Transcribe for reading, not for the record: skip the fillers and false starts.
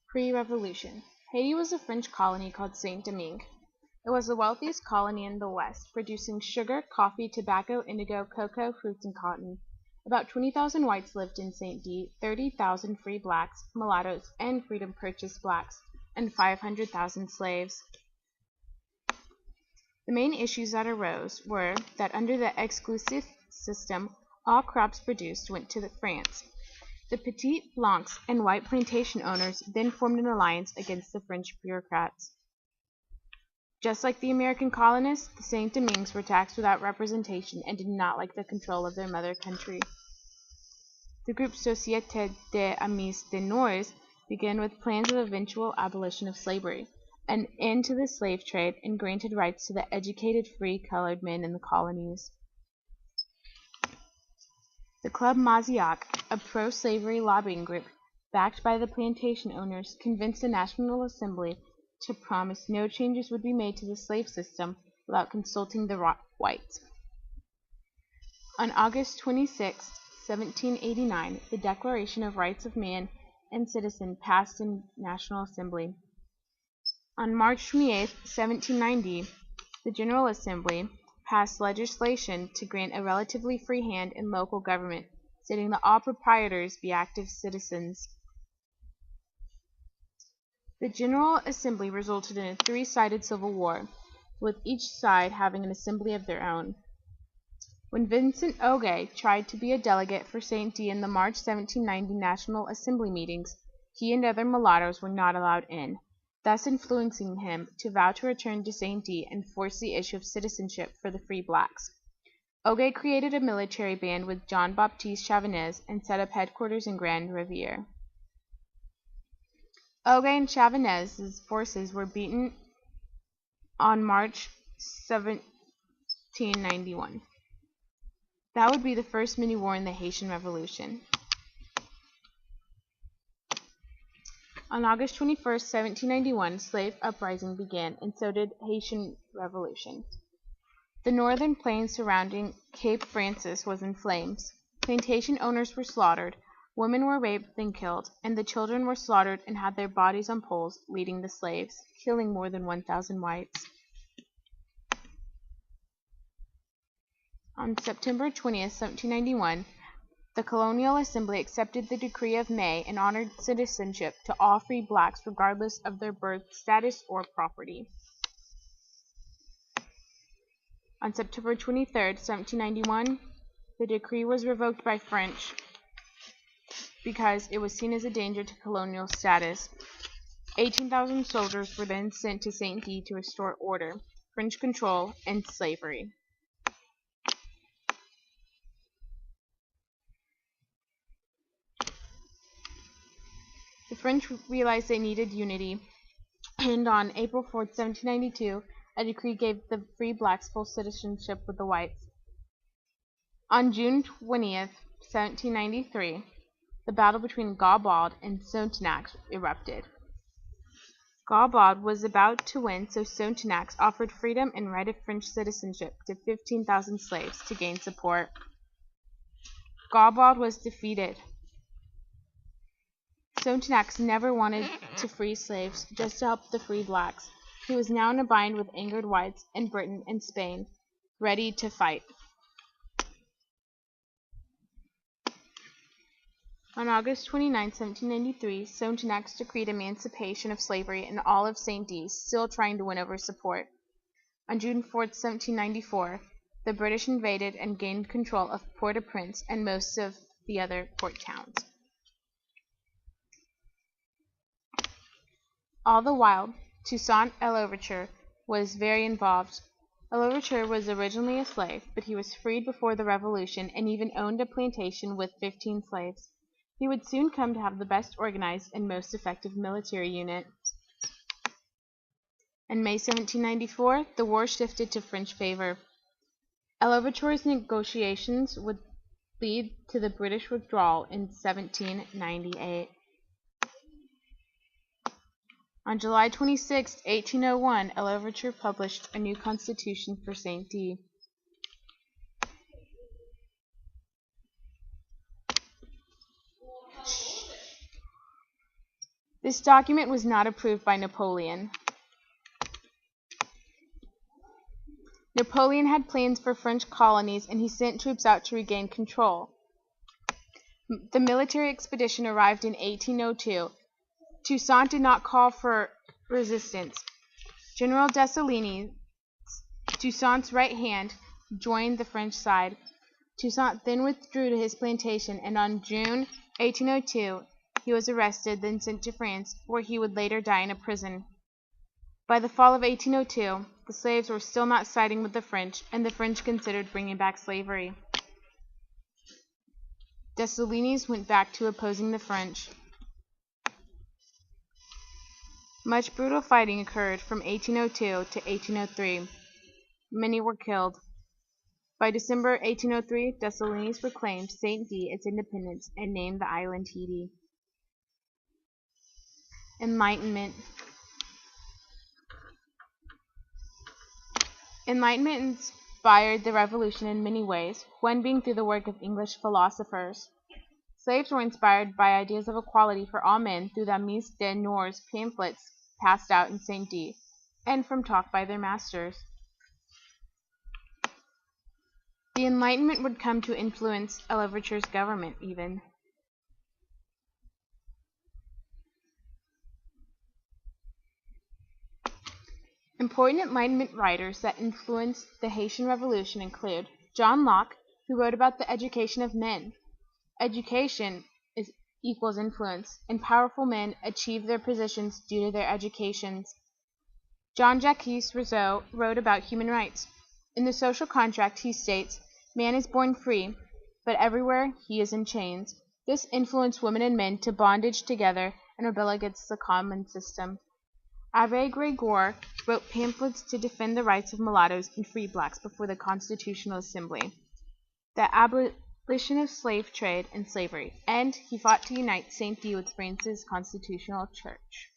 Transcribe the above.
Pre-Revolution. Haiti was a French colony called Saint-Domingue. It was the wealthiest colony in the West, producing sugar, coffee, tobacco, indigo, cocoa, fruits, and cotton. About 20,000 whites lived in Saint-D, 30,000 free blacks, mulattoes, and freedom-purchased blacks, and 500,000 slaves. The main issues that arose were that under the exclusive system, all crops produced went to France. The Petit Blancs and white plantation owners then formed an alliance against the French bureaucrats. Just like the American colonists, the Saint-Domingues were taxed without representation and did not like the control of their mother country. The group Société des Amis des Noirs began with plans of eventual abolition of slavery, an end to the slave trade, and granted rights to the educated free colored men in the colonies. The Club Maziac, a pro-slavery lobbying group backed by the plantation owners, convinced the National Assembly to promise no changes would be made to the slave system without consulting the whites. On August 26, 1789, the Declaration of Rights of Man and Citizen passed in National Assembly. On March 28, 1790, the General Assembly passed legislation to grant a relatively free hand in local government, stating that all proprietors be active citizens. The General Assembly resulted in a three-sided civil war, with each side having an assembly of their own. When Vincent Ogé tried to be a delegate for Saint-D in the March 1790 National Assembly meetings, he and other mulattoes were not allowed in, thus influencing him to vow to return to Saint-D and force the issue of citizenship for the free blacks. Ogé created a military band with Jean-Baptiste Chavannes and set up headquarters in Grand Rivière. Ogé and Chavannes' forces were beaten on March 1791. That would be the first mini-war in the Haitian Revolution. On August 21, 1791, slave uprising began, and so did Haitian Revolution. The northern plain surrounding Cape Francis was in flames. Plantation owners were slaughtered, women were raped and killed, and the children were slaughtered and had their bodies on poles, leading the slaves, killing more than 1,000 whites. On September 20, 1791, the Colonial Assembly accepted the Decree of May and honored citizenship to all free blacks regardless of their birth status or property. On September 23, 1791, the decree was revoked by French because it was seen as a danger to colonial status. 18,000 soldiers were then sent to Saint-D to restore order, French control, and slavery. The French realized they needed unity, and on April 4, 1792, a decree gave the free blacks full citizenship with the whites. On June 20, 1793, the battle between Gaubald and Sonthonax erupted. Gaubald was about to win, so Sonthonax offered freedom and right of French citizenship to 15,000 slaves to gain support. Gaubald was defeated. Sonthonax never wanted to free slaves, just to help the free blacks. He was now in a bind with angered whites in Britain and Spain, ready to fight. On August 29, 1793, Sonthonax decreed emancipation of slavery in all of Saint-D, still trying to win over support. On June 4, 1794, the British invaded and gained control of Port-au-Prince and most of the other port towns. All the while, Toussaint L'Ouverture was very involved. L'Ouverture was originally a slave, but he was freed before the Revolution and even owned a plantation with 15 slaves. He would soon come to have the best organized and most effective military unit. In May 1794, the war shifted to French favor. L'Ouverture's negotiations with lead to the British withdrawal in 1798. On July 26, 1801, Louverture published a new constitution for St. D. This document was not approved by Napoleon. Napoleon had plans for French colonies, and he sent troops out to regain control. The military expedition arrived in 1802. Toussaint did not call for resistance. General Dessalines, Toussaint's right hand, joined the French side. Toussaint then withdrew to his plantation, and on June 1802 he was arrested, then sent to France, where he would later die in a prison. By the fall of 1802, the slaves were still not siding with the French, and the French considered bringing back slavery. Dessalines went back to opposing the French. Much brutal fighting occurred from 1802 to 1803. Many were killed. By December 1803, Dessalines proclaimed St. D its independence and named the island Haiti. Enlightenment. Enlightenment inspired the Revolution in many ways, one being through the work of English philosophers. Slaves were inspired by ideas of equality for all men through the Mise de Nour's pamphlets passed out in St. D, and from talk by their masters. The Enlightenment would come to influence Louverture's government even. Important Enlightenment writers that influenced the Haitian Revolution include John Locke, who wrote about the education of men. Education equals influence, and powerful men achieve their positions due to their educations. Jean-Jacques Rousseau wrote about human rights. In The Social Contract, he states, "Man is born free, but everywhere he is in chains." This influenced women and men to bondage together and rebel against the common system. Abbé Grégoire wrote pamphlets to defend the rights of mulattoes and free blacks before the Constitutional Assembly, the abolition of slave trade and slavery, and he fought to unite St. D with France's constitutional church.